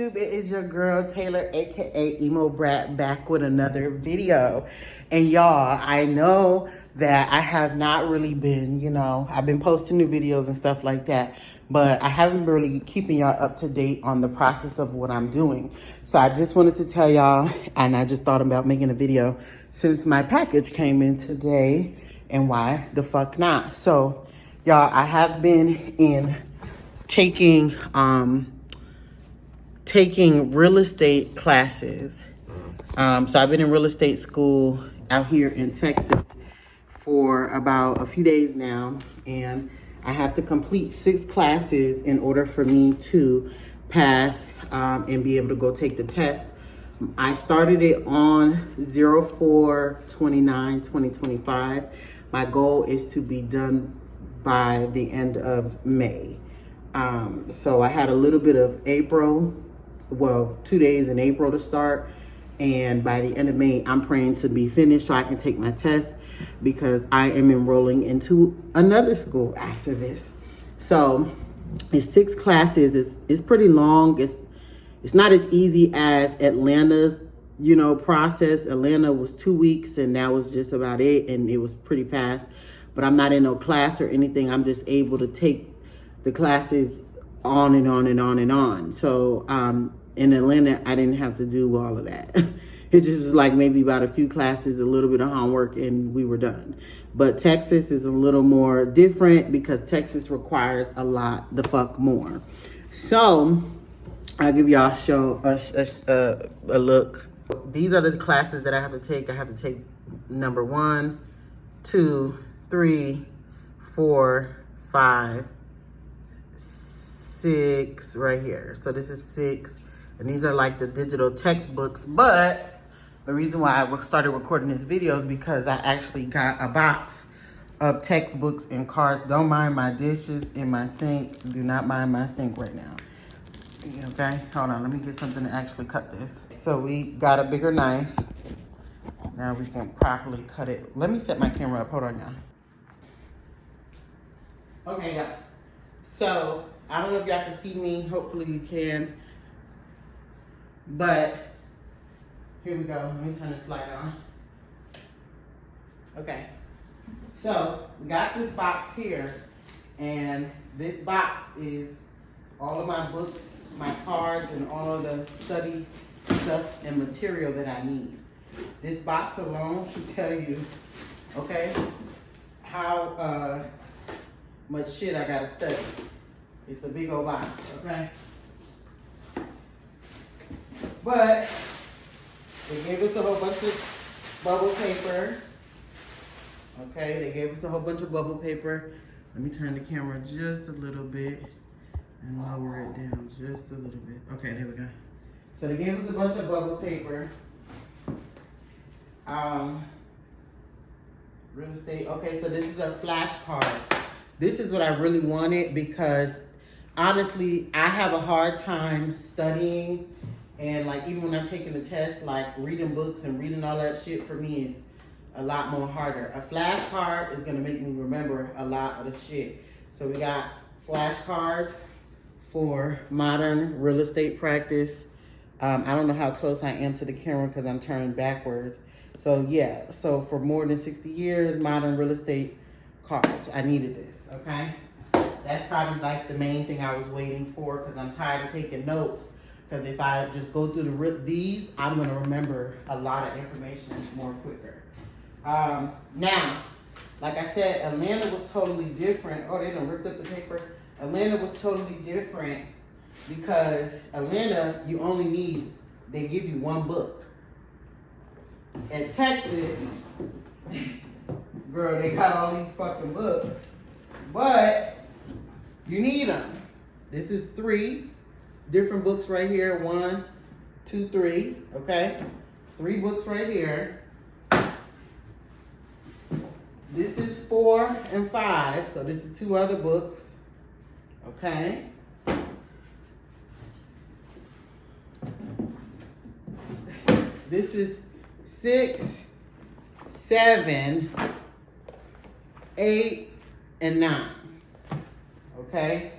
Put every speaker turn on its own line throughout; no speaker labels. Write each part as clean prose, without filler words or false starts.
YouTube? It is your girl Taylor, aka Emo Brat, back with another video. And y'all, I know that I have not really been, I've been posting new videos and stuff like that, but I haven't been really keeping y'all up to date on the process of what I'm doing. So I just wanted to tell y'all, and I just thought about making a video since my package came in today, and why the fuck not? So y'all, I have been taking real estate classes. So I've been in real estate school out here in Texas for about a few days now, and I have to complete 6 classes in order for me to pass and be able to go take the test. I started it on 04/29/2025. My goal is to be done by the end of May. So I had a little bit of April, 2 days in April to start, and by the end of May, I'm praying to be finished so I can take my test, because I am enrolling into another school after this. So it's 6 classes. It's pretty long. It's not as easy as Atlanta's, process. Atlanta was 2 weeks, and that was just about it, and it was pretty fast. But I'm not in no class or anything. I'm just able to take the classes on and on and on and on. So in Atlanta, I didn't have to do all of that. It just was like maybe about a few classes, a little bit of homework, and we were done. But Texas is a little more different because Texas requires a lot the fuck more. So I'll give y'all a look. These are the classes that I have to take. I have to take number 1, 2, 3, 4, 5, 6 right here. So this is 6, and these are like the digital textbooks. But the reason why I started recording this video is because I actually got a box of textbooks and cards. Don't mind my dishes in my sink. Do not mind my sink right now. Okay, hold on. Let me get something to actually cut this. So we got a bigger knife. Now we can properly cut it. Let me set my camera up. Hold on, y'all. Okay, y'all. So I don't know if y'all can see me. Hopefully you can. But here we go. Let me turn this light on. Okay. So we got this box here, and this box is all of my books, my cards, and all of the study stuff and material that I need. This box alone should tell you, okay, how much shit I gotta study. It's a big old box, okay? But they gave us a whole bunch of bubble paper. Okay, they gave us a whole bunch of bubble paper. Let me turn the camera just a little bit and lower it down just a little bit. Okay, there we go. So they gave us a bunch of bubble paper. Real estate. Okay, so this is a flashcards. This is what I really wanted, because honestly, I have a hard time studying, and like even when I'm taking the test, like reading books and reading all that shit for me is a lot more harder. A flashcard is gonna make me remember a lot of the shit. So we got flashcards for modern real estate practice. I don't know how close I am to the camera because I'm turned backwards. So yeah, so for more than 60 years, modern real estate cards. I needed this, okay? That's probably like the main thing I was waiting for, because I'm tired of taking notes. Because if I just go through these, I'm gonna remember a lot of information more quicker. Now, like I said, Atlanta was totally different. Oh, they done ripped up the paper. Atlanta was totally different because Atlanta, they give you 1 book. In Texas, girl, they got all these fucking books, but you need them. This is 3 different books right here. 1, 2, 3, okay? 3 books right here. This is 4 and 5, so this is 2 other books, okay? This is 6, 7, 8, and 9, okay?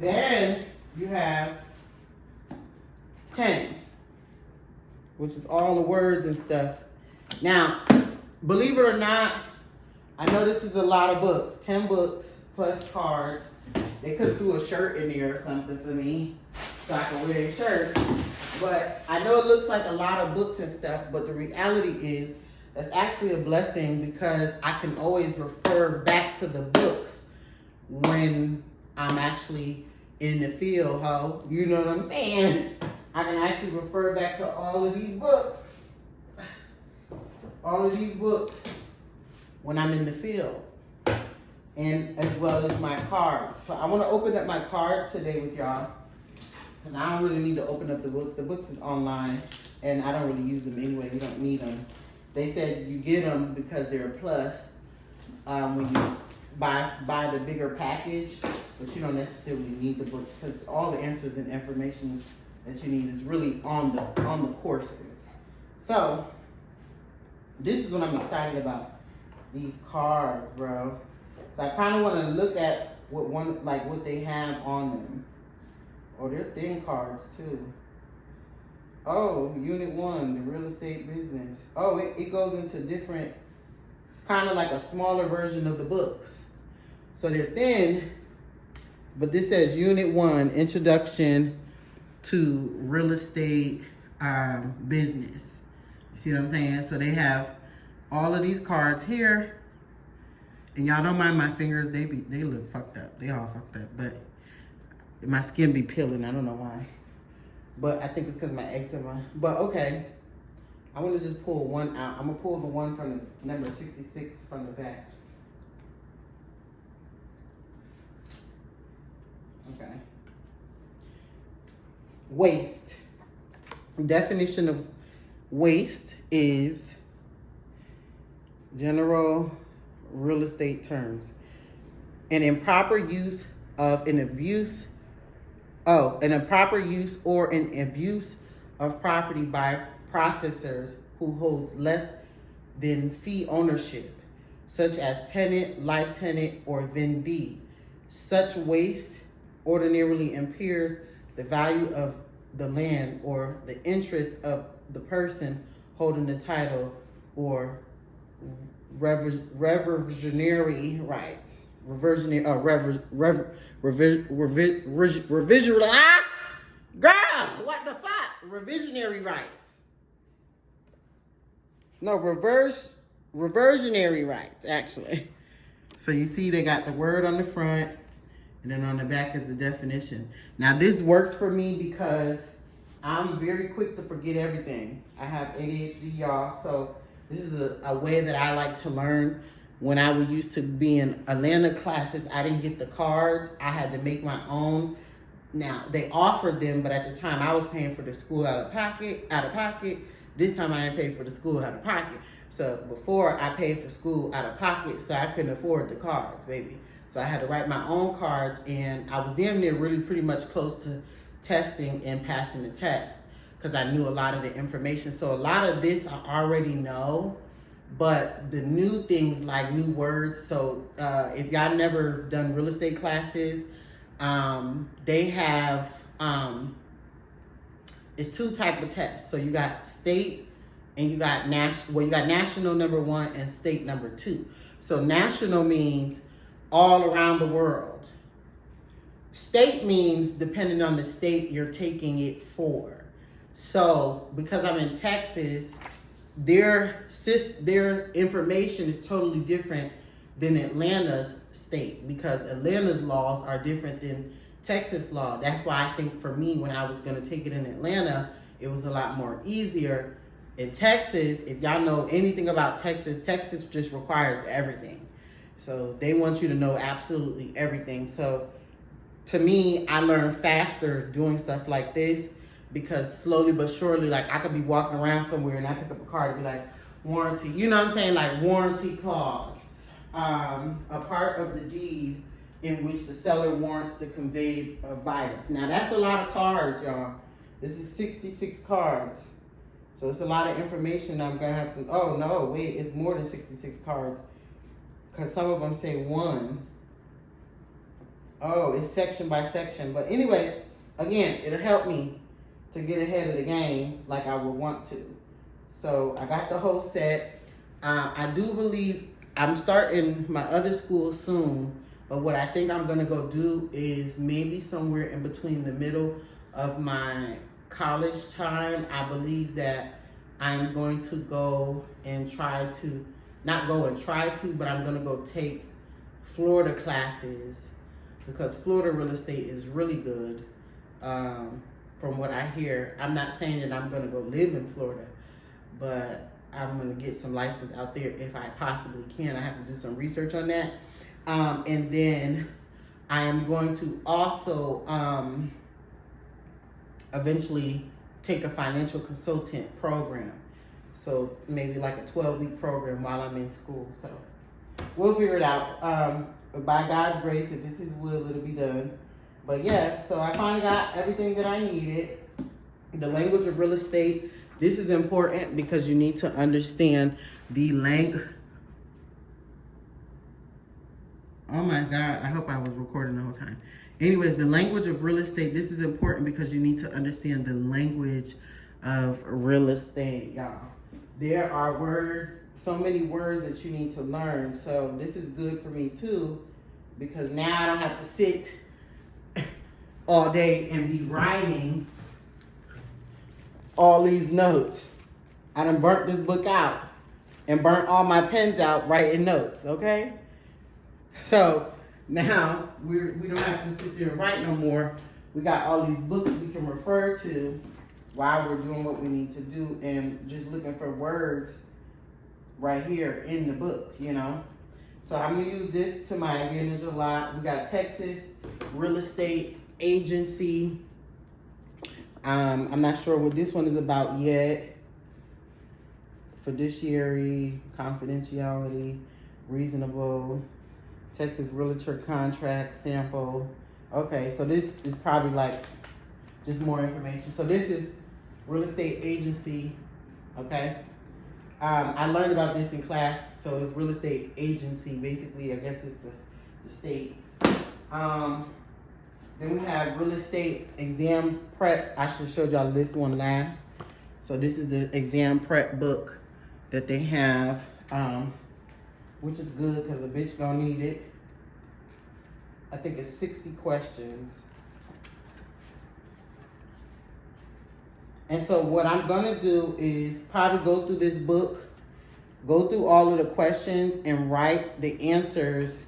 Then you have 10, which is all the words and stuff. Now, believe it or not, I know this is a lot of books. 10 books plus cards. They could have threw a shirt in there or something for me so I can wear a shirt. But I know it looks like a lot of books and stuff, but the reality is that's actually a blessing because I can always refer back to the books when I'm actually in the field, ho. You know what I'm saying? I can actually refer back to all of these books. All of these books when I'm in the field. And as well as my cards. So I want to open up my cards today with y'all. Because I don't really need to open up the books. The books is online. And I don't really use them anyway. You don't need them. They said you get them because they're a plus when you buy the bigger package. But you don't necessarily need the books because all the answers and information that you need is really on the courses. So this is what I'm excited about. These cards, bro. So I kind of want to look at what they have on them. Oh, they're thin cards too. Oh, Unit 1, the real estate business. Oh, it goes into different, it's kind of like a smaller version of the books. So they're thin, but this says Unit 1, Introduction to Real Estate Business. You see what I'm saying? So they have all of these cards here. And y'all don't mind my fingers, they look fucked up. They all fucked up, but my skin be peeling, I don't know why. But I think it's because my eczema. But okay, I want to just pull one out. I'm going to pull the one from the number 66 from the back. Okay. Waste. Definition of waste is general real estate terms. An improper use of an abuse. An improper use or an abuse of property by processors who holds less than fee ownership, such as tenant, life tenant, or vendee. Such waste ordinarily impairs the value of the land or the interest of the person holding the title or reversionary rights. Revision. Girl, what the fuck? Revisionary rights. No, reversionary rights, actually. So you see they got the word on the front, and then on the back is the definition. Now this works for me because I'm very quick to forget everything. I have ADHD, y'all, so this is a way that I like to learn. When I was used to be in Atlanta classes, I didn't get the cards. I had to make my own. Now, they offered them, but at the time I was paying for the school out of pocket. This time I ain't paid for the school out of pocket. So before I paid for school out of pocket, so I couldn't afford the cards, baby. So I had to write my own cards, and I was damn near really pretty much close to testing and passing the test because I knew a lot of the information. So a lot of this I already know. But the new things like new words, so if y'all never done real estate classes, they have, it's two type of tests. So you got state and you got national, well, you got national number 1 and state number 2. So national means all around the world. State means depending on the state you're taking it for. So because I'm in Texas, their information is totally different than Atlanta's state because Atlanta's laws are different than Texas law. That's why I think for me, when I was going to take it in Atlanta, it was a lot more easier. In Texas, if y'all know anything about Texas, Texas just requires everything. So they want you to know absolutely everything. So to me, I learned faster doing stuff like this. Because slowly but surely, like I could be walking around somewhere and I pick up a card and be like, warranty. You know what I'm saying? Like warranty clause. A part of the deed in which the seller warrants the conveyed buyer. Now that's a lot of cards, y'all. This is 66 cards. So it's a lot of information I'm going to have to, oh no, wait, it's more than 66 cards. Because some of them say 1. Oh, it's section by section. But anyway, again, it'll help me to get ahead of the game like I would want to. So I got the whole set. I do believe I'm starting my other school soon, but what I think I'm gonna go do is maybe somewhere in between the middle of my college time. I believe that I'm going to go and try to, not go and try to, but I'm gonna go take Florida classes because Florida real estate is really good. From what I hear, I'm not saying that I'm gonna go live in Florida, but I'm gonna get some license out there if I possibly can. I have to do some research on that. And then I am going to also eventually take a financial consultant program. So maybe like a 12-week program while I'm in school. So we'll figure it out. By God's grace, if it's His will, it'll be done. But yeah, so I finally got everything that I needed. The language of real estate. This is important because you need to understand the language. Oh my God, I hope I was recording the whole time. Anyways, the language of real estate. This is important because you need to understand the language of real estate, y'all. There are words, so many words that you need to learn. So this is good for me too, because now I don't have to sit all day and be writing all these notes. I done burnt this book out and burnt all my pens out writing notes, okay? So now we don't have to sit there and write no more. We got all these books we can refer to while we're doing what we need to do and just looking for words right here in the book, you know? So I'm gonna use this to my advantage a lot. We got Texas Real Estate Agency. I'm not sure what this one is about yet. Fiduciary, confidentiality, reasonable, Texas Realtor contract sample. Okay, so this is probably like just more information. So this is real estate agency, okay? I learned about this in class, so it's real estate agency. Basically, I guess it's the state. Then we have real estate exam prep. I should have showed y'all this one last. So this is the exam prep book that they have, which is good because the bitch gonna need it. I think it's 60 questions. And so what I'm gonna do is probably go through this book, go through all of the questions and write the answers,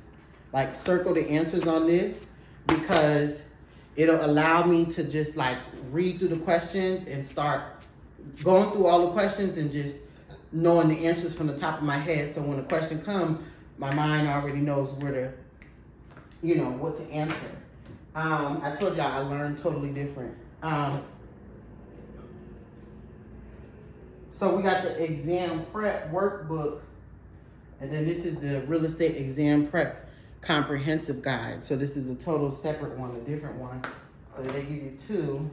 like circle the answers on this, because it'll allow me to just like read through the questions and start going through all the questions and just knowing the answers from the top of my head. So when the question comes, my mind already knows where to, you know, what to answer. I told y'all I learned totally different. So we got the exam prep workbook, and then this is the real estate exam prep comprehensive guide. So this is a total separate one, a different one. So they give you two.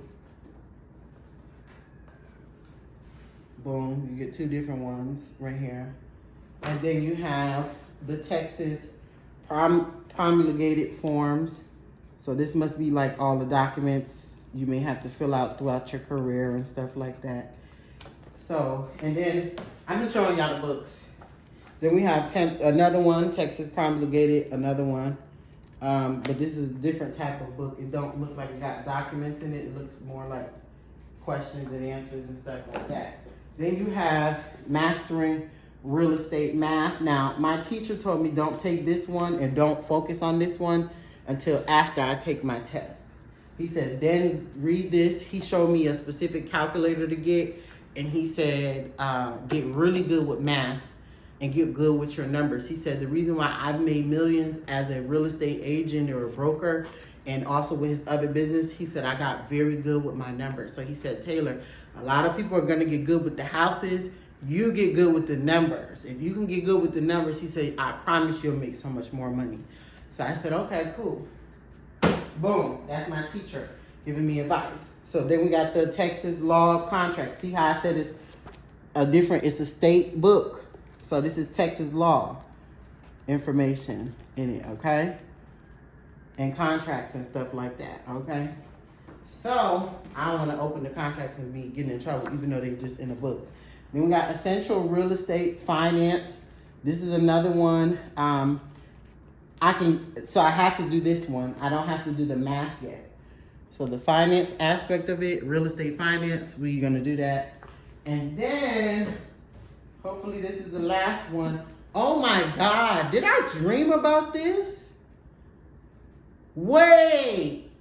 Boom, you get two different ones right here. And then you have the Texas promulgated forms. So this must be like all the documents you may have to fill out throughout your career and stuff like that. So, and then I'm just showing y'all the books. Then we have another one, Texas promulgated, another one. But this is a different type of book. It don't look like it got documents in it. It looks more like questions and answers and stuff like that. Then you have Mastering Real Estate Math. Now, my teacher told me don't take this one and don't focus on this one until after I take my test. He said, then read this. He showed me a specific calculator to get, and he said, get really good with math and get good with your numbers. He said, the reason why I've made millions as a real estate agent or a broker and also with his other business, he said, I got very good with my numbers. So he said, Taylor, a lot of people are gonna get good with the houses. You get good with the numbers. If you can get good with the numbers, he said, I promise you'll make so much more money. So I said, okay, cool. Boom, that's my teacher giving me advice. So then we got the Texas Law of Contracts. See how I said it's a state book. So this is Texas law information in it, okay? And contracts and stuff like that, okay? So I don't want to open the contracts and be getting in trouble, even though they're just in a book. Then we got essential real estate finance. This is another one. I have to do this one. I don't have to do the math yet. So the finance aspect of it, real estate finance, we're gonna do that. And then, hopefully this is the last one. Oh my God, did I dream about this? Wait.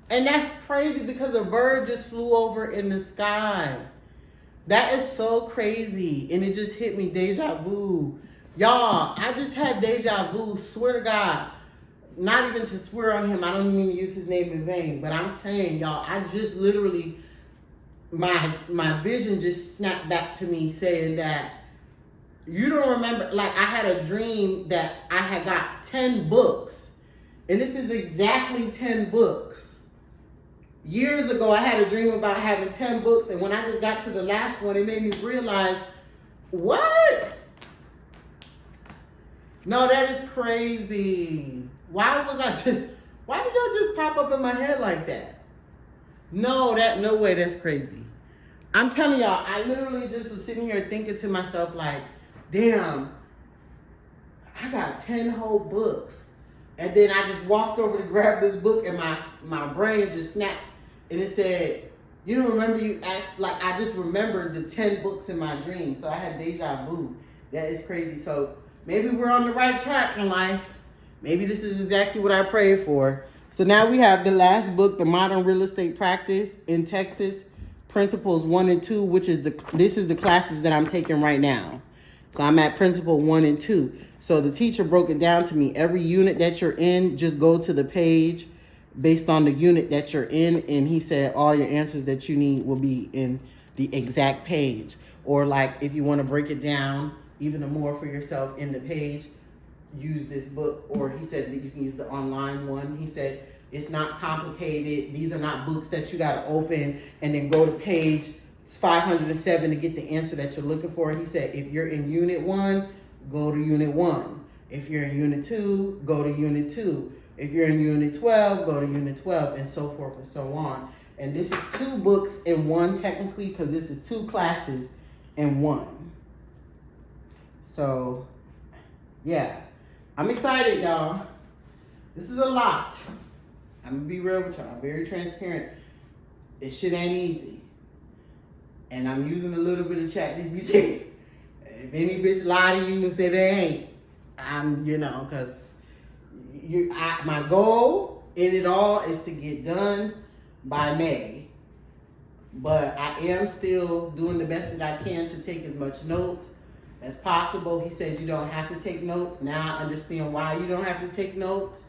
And that's crazy because a bird just flew over in the sky. That is so crazy. And it just hit me, deja vu. Y'all, I just had deja vu, swear to God. Not even to swear on him, I don't mean to use his name in vain, but I'm saying, y'all, I just literally, my vision just snapped back to me saying that, you don't remember, like I had a dream that I had got 10 books, and this is exactly 10 books. Years ago, I had a dream about having 10 books, and when I just got to the last one, it made me realize, what? No, that is crazy. Why did that just pop up in my head like that? No way, that's crazy. I'm telling y'all, I literally just was sitting here thinking to myself like, damn, I got 10 whole books. And then I just walked over to grab this book and my brain just snapped. And it said, you don't remember you asked, like I just remembered the 10 books in my dream. So I had deja vu. That is crazy. So maybe we're on the right track in life. Maybe this is exactly what I prayed for. So now we have the last book, The Modern Real Estate Practice in Texas, Principles 1 and 2, which is this is the classes that I'm taking right now. So I'm at Principle 1 and 2. So the teacher broke it down to me. Every unit that you're in, just go to the page based on the unit that you're in. And he said all your answers that you need will be in the exact page. Or like if you want to break it down even more for yourself in the page, use this book. Or he said that you can use the online one. He said it's not complicated. These are not books that you got to open and then go to page 507 to get the answer that you're looking for. He said if you're in unit 1, go to unit 1. If you're in unit 2, go to unit 2. If you're in unit 12, go to unit 12, and so forth and so on. And this is 2 books in one technically, because this is 2 classes in one. So yeah, I'm excited, y'all. This is a lot. I'm gonna be real with y'all. I'm very transparent. This shit ain't easy. And I'm using a little bit of ChatGPT. If any bitch lie to you and say they ain't, because my goal in it all is to get done by May. But I am still doing the best that I can to take as much notes as possible. He said you don't have to take notes. Now I understand why you don't have to take notes.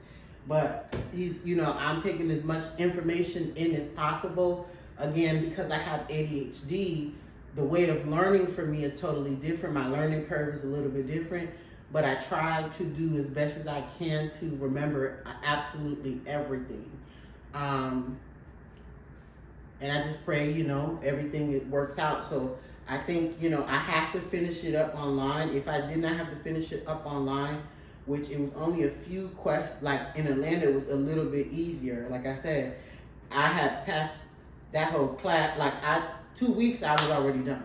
But I'm taking as much information in as possible. Again, because I have ADHD, the way of learning for me is totally different. My learning curve is a little bit different. But I try to do as best as I can to remember absolutely everything. And I just pray, everything works out. So I think, I have to finish it up online. If I did not have to finish it up online, which it was only a few questions, like in Atlanta, it was a little bit easier. Like I said, I had passed that whole class, 2 weeks I was already done.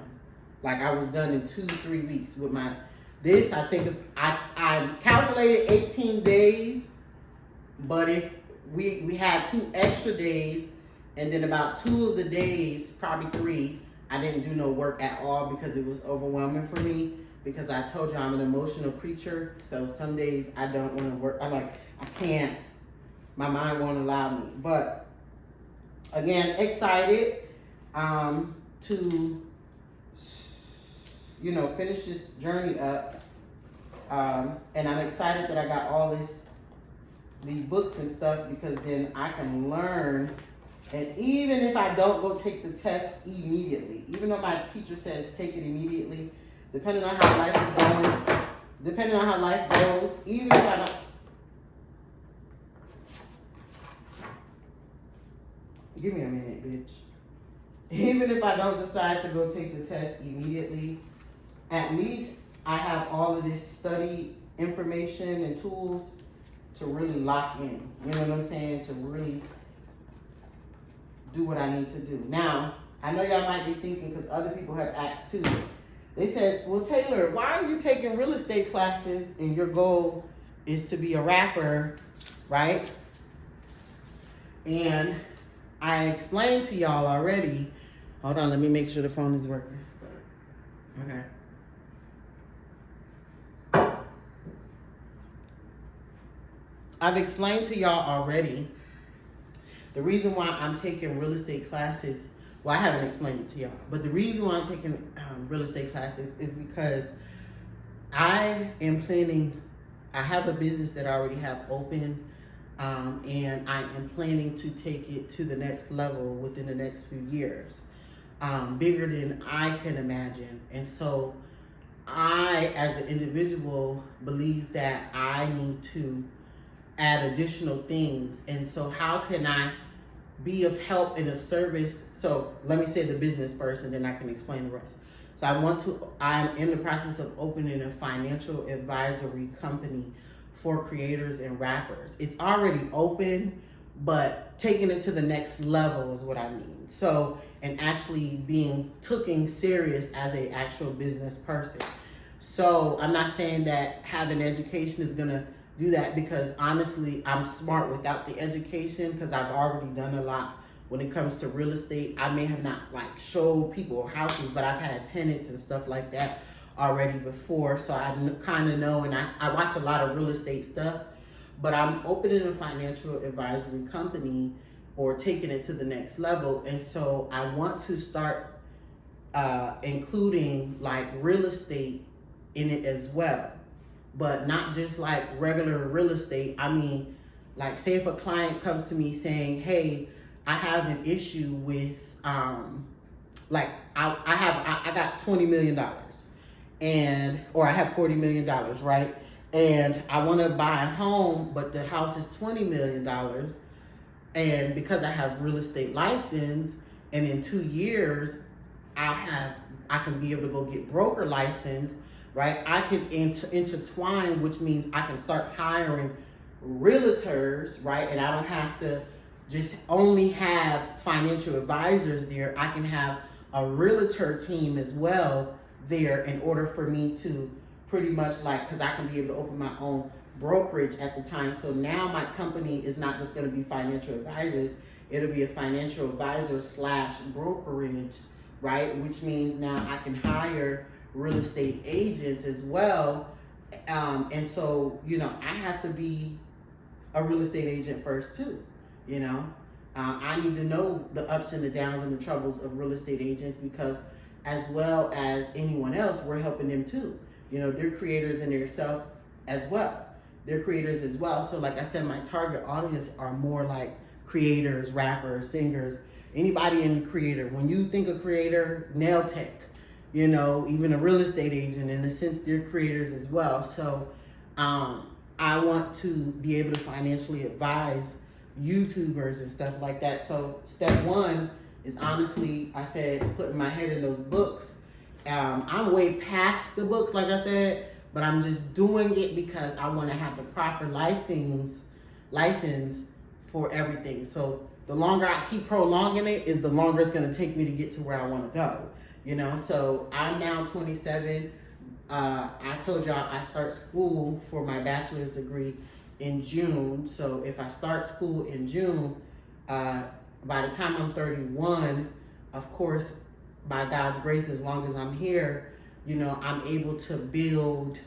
Like I was done in 2-3 weeks with this. I think I calculated 18 days, but if we had 2 extra days, and then about 2 of the days, probably 3, I didn't do no work at all because it was overwhelming for me. Because I told you I'm an emotional creature, so some days I don't want to work. I can't. My mind won't allow me. But again, excited to finish this journey up. And I'm excited that I got all these books and stuff, because then I can learn. And even if I don't go take the test immediately, even though my teacher says take it immediately, depending on how life is going, depending on how life goes, even if I don't, give me a minute, bitch. Even if I don't decide to go take the test immediately, at least I have all of this study information and tools really lock in. You know what I'm saying? To really do what I need to do. Now, I know y'all might be thinking, because other people have asked too. They said, well, Taylor, why are you taking real estate classes and your goal is to be a rapper, right? And I explained to y'all already. Hold on, let me make sure the phone is working. Okay. I've explained to y'all already the reason why I'm taking real estate classes. Well, I haven't explained it to y'all, but the reason why I'm taking real estate classes is because I am planning. I have a business that I already have open, and I am planning to take it to the next level within the next few years, bigger than I can imagine. And so I, as an individual, believe that I need to add additional things. And so how can I be of help and of service? So let me say the business first, and then I can explain the rest. So I'm in the process of opening a financial advisory company for creators and rappers. It's already open, but taking it to the next level is what I mean. So, and actually being taken serious as a actual business person. So I'm not saying that having education is gonna do that, because honestly, I'm smart without the education, because I've already done a lot when it comes to real estate. I may have not like showed people houses, but I've had tenants and stuff like that already before. So I kind of know, and I watch a lot of real estate stuff, but I'm opening a financial advisory company or taking it to the next level. And so I want to start including like real estate in it as well, but not just like regular real estate. I mean, like say if a client comes to me saying, hey, I have an issue with, like I got $20 million or I have $40 million, right? And I want to buy a home, but the house is $20 million. And because I have real estate license, and in 2 years, I can be able to go get broker license, right? I can intertwine, which means I can start hiring realtors, right? And I don't have to just only have financial advisors there. I can have a realtor team as well there in order for me to pretty much like, because I can be able to open my own brokerage at the time. So now my company is not just going to be financial advisors, it'll be a financial advisor / brokerage, right? Which means now I can hire real estate agents as well. And so, you know, I have to be a real estate agent first too, you know. I need to know the ups and the downs and the troubles of real estate agents, because as well as anyone else, we're helping them too. You know, they're creators in themselves as well. They're creators as well. So like I said, my target audience are more like creators, rappers, singers, anybody in the creator. When you think of creator, nail tech, you know, even a real estate agent, in a sense, they're creators as well. So I want to be able to financially advise YouTubers and stuff like that. So step one is honestly, I said, putting my head in those books. I'm way past the books, like I said, but I'm just doing it because I want to have the proper license for everything. So the longer I keep prolonging it, is the longer it's going to take me to get to where I want to go. You know, so I'm now 27. I told y'all I start school for my bachelor's degree in June. So if I start school in June, by the time I'm 31, of course, by God's grace, as long as I'm here, you know, I'm able to build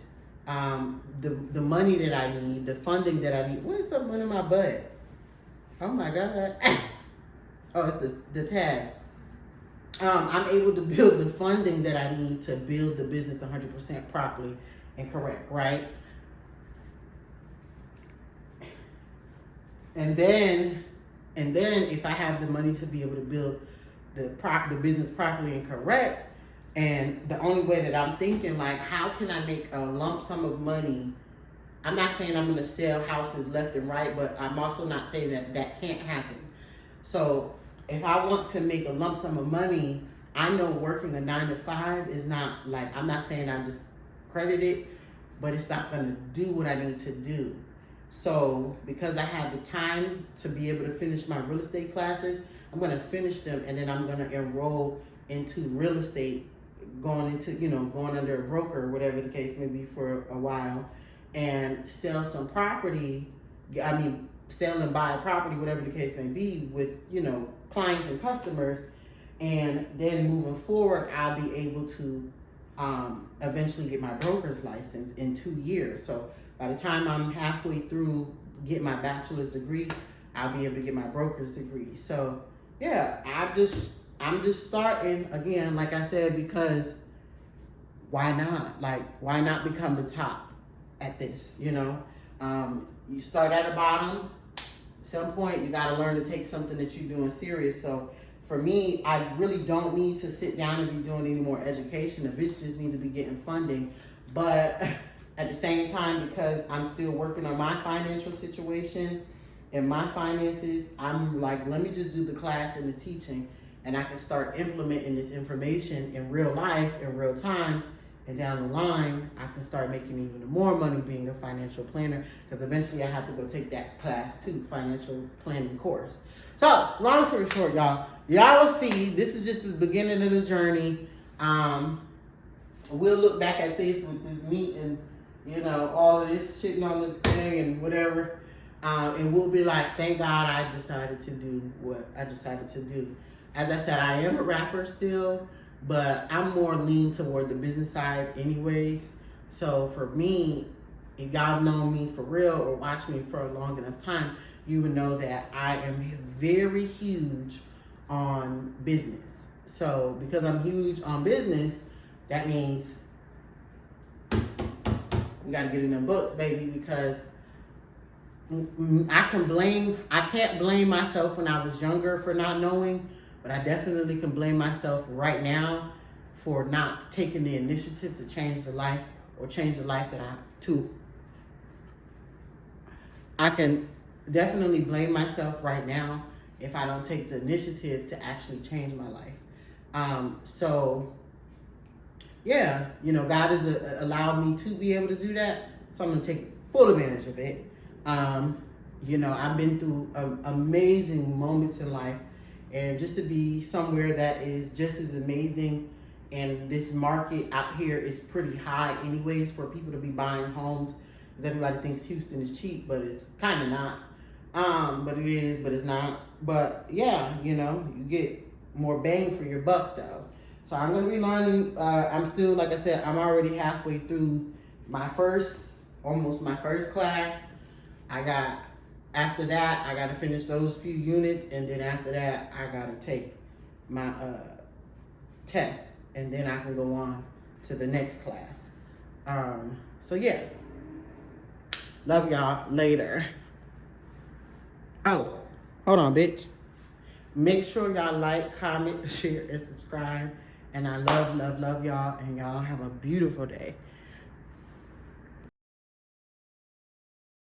the money that I need, the funding that I need. What is something in my butt? Oh my God. Oh, it's the tag. I'm able to build the funding that I need to build the business 100% properly and correct, right? And then if I have the money to be able to build the business properly and correct, and the only way that I'm thinking, like, how can I make a lump sum of money? I'm not saying I'm going to sell houses left and right, but I'm also not saying that can't happen. So if I want to make a lump sum of money, I know working a 9 to 5 is not, like, I'm not saying I discredit it, but it's not going to do what I need to do. So because I have the time to be able to finish my real estate classes, I'm going to finish them, and then I'm going to enroll into real estate, going into, going under a broker or whatever the case may be for a while, and sell some property. Sell and buy a property, whatever the case may be, with, clients and customers. And then moving forward, I'll be able to eventually get my broker's license in 2 years. So by the time I'm halfway through get my bachelor's degree, I'll be able to get my broker's degree. So yeah, I'm just starting again, like I said, because why not? Like, why not become the top at this? You start at the bottom. At some point, you got to learn to take something that you're doing serious. So for me, I really don't need to sit down and be doing any more education. The bitch just need to be getting funding. But at the same time, because I'm still working on my financial situation and my finances, I'm like, let me just do the class and the teaching, and I can start implementing this information in real life, in real time. And down the line, I can start making even more money being a financial planner, because eventually I have to go take that class too, financial planning course. So, long story short, y'all will see, this is just the beginning of the journey. We'll look back at this with this meat and, all of this shitting on the thing and whatever. And we'll be like, thank God I decided to do what I decided to do. As I said, I am a rapper still, but I'm more lean toward the business side anyways. So for me, if y'all know me for real or watch me for a long enough time, you would know that I am very huge on business. So because I'm huge on business, that means we gotta get in them books, baby, because I can't blame myself when I was younger for not knowing, but I definitely can blame myself right now for not taking the initiative to change the life, or change the life that I can definitely blame myself right now if I don't take the initiative to actually change my life. So yeah, God has allowed me to be able to do that. So I'm going to take full advantage of it. I've been through amazing moments in life, and just to be somewhere that is just as amazing, and this market out here is pretty high anyways for people to be buying homes, because everybody thinks Houston is cheap, but it's kind of not. But it is, but it's not. But yeah, you get more bang for your buck though. So I'm going to be learning. I'm still, like I said, I'm already halfway through almost my first class. After that, I got to finish those few units, and then after that, I got to take my test, and then I can go on to the next class. So yeah, love y'all later. Oh, hold on, bitch. Make sure y'all like, comment, share, and subscribe. And I love y'all, and y'all have a beautiful day.